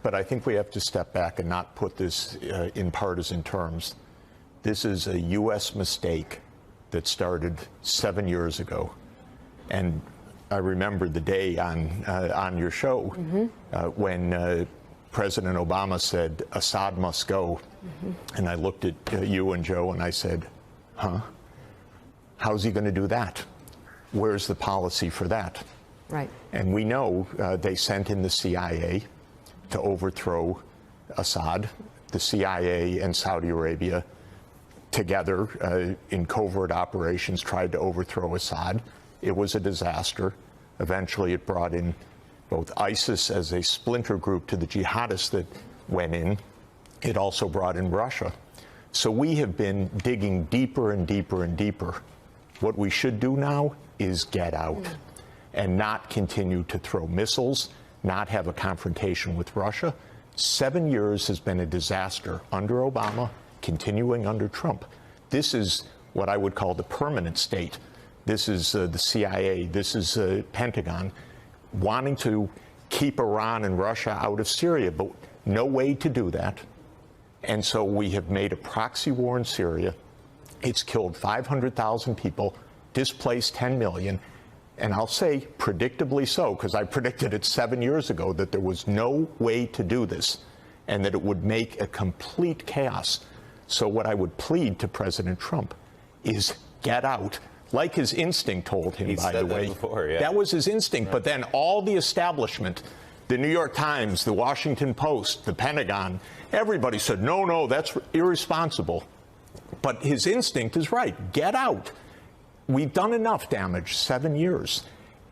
but I think we have to step back and not put this in partisan terms. This is a U.S. mistake that started 7 years ago. And I remember the day on your show when President Obama said, Assad must go. And I looked at you and Joe and I said, huh? How's he going to do that? Where's the policy for that? Right. And we know they sent in the CIA to overthrow Assad. The CIA and Saudi Arabia together in covert operations tried to overthrow Assad. It was a disaster. Eventually it brought in both ISIS as a splinter group to the jihadists that went in. It also brought in Russia. So we have been digging deeper and deeper and deeper. What we should do now is get out and not continue to throw missiles, not have a confrontation with Russia. 7 years has been a disaster under Obama, continuing under Trump. This is what I would call the permanent state. This is the CIA, this is Pentagon, wanting to keep Iran and Russia out of Syria, but no way to do that. And so we have made a proxy war in Syria. It's killed 500,000 people, displaced 10 million. And I'll say predictably so, because I predicted it 7 years ago that there was no way to do this and that it would make a complete chaos. So what I would plead to President Trump is get out, like his instinct told him, by the way. That was his instinct. But then all the establishment, the New York Times, the Washington Post, the Pentagon, everybody said, no, no, that's irresponsible. But his instinct is right. Get out. We've done enough damage, 7 years.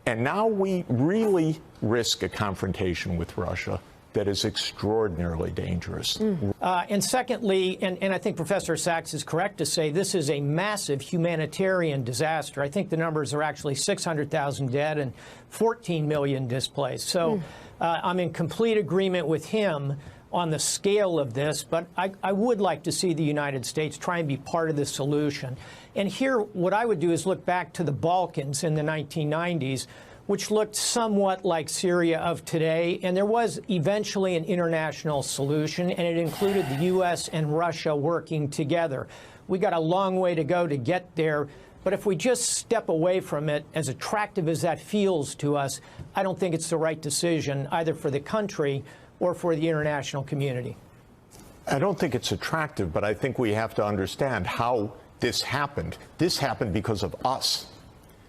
And now we really risk a confrontation with Russia that is extraordinarily dangerous. And secondly, and I think Professor Sachs is correct to say this is a massive humanitarian disaster. I think the numbers are actually 600,000 dead and 14 million displaced. So I'm in complete agreement with him on the scale of this, but I would like to see the United States try and be part of the solution. And here, what I would do is look back to the Balkans in the 1990s, which looked somewhat like Syria of today, and there was eventually an international solution, and it included the U.S. and Russia working together. We got a long way to go to get there, but if we just step away from it, as attractive as that feels to us, I don't think it's the right decision, either for the country or for the international community. I don't think it's attractive, but I think we have to understand how this happened. This happened because of us.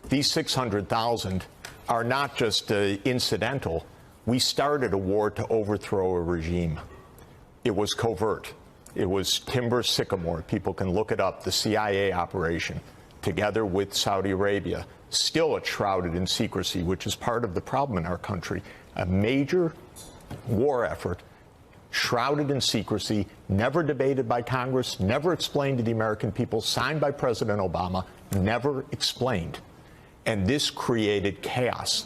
These 600,000 are not just incidental. We started a war to overthrow a regime. It was covert. It was Timber Sycamore. People can look it up, the CIA operation, together with Saudi Arabia. Still it's shrouded in secrecy, which is part of the problem in our country. A major war effort, shrouded in secrecy, never debated by Congress, never explained to the American people, signed by President Obama, never explained. And this created chaos.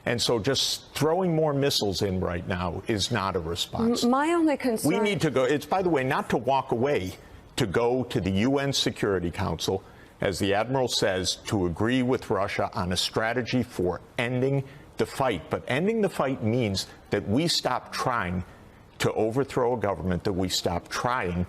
And so just throwing more missiles in right now is not a response. My only concern... We need to go, it's, by the way, not to walk away, to go to the UN Security Council, as the Admiral says, to agree with Russia on a strategy for ending the fight. But ending the fight means that we stop trying to overthrow a government, that we stop trying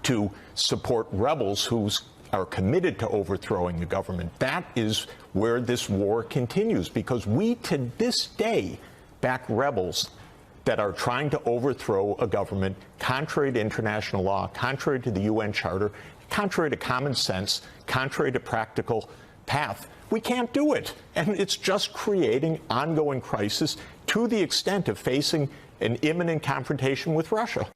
to support rebels who are committed to overthrowing the government. That is where this war continues, because we, to this day, back rebels that are trying to overthrow a government contrary to international law, contrary to the UN Charter, contrary to common sense, contrary to practical path. We can't do it. And it's just creating ongoing crisis to the extent of facing an imminent confrontation with Russia.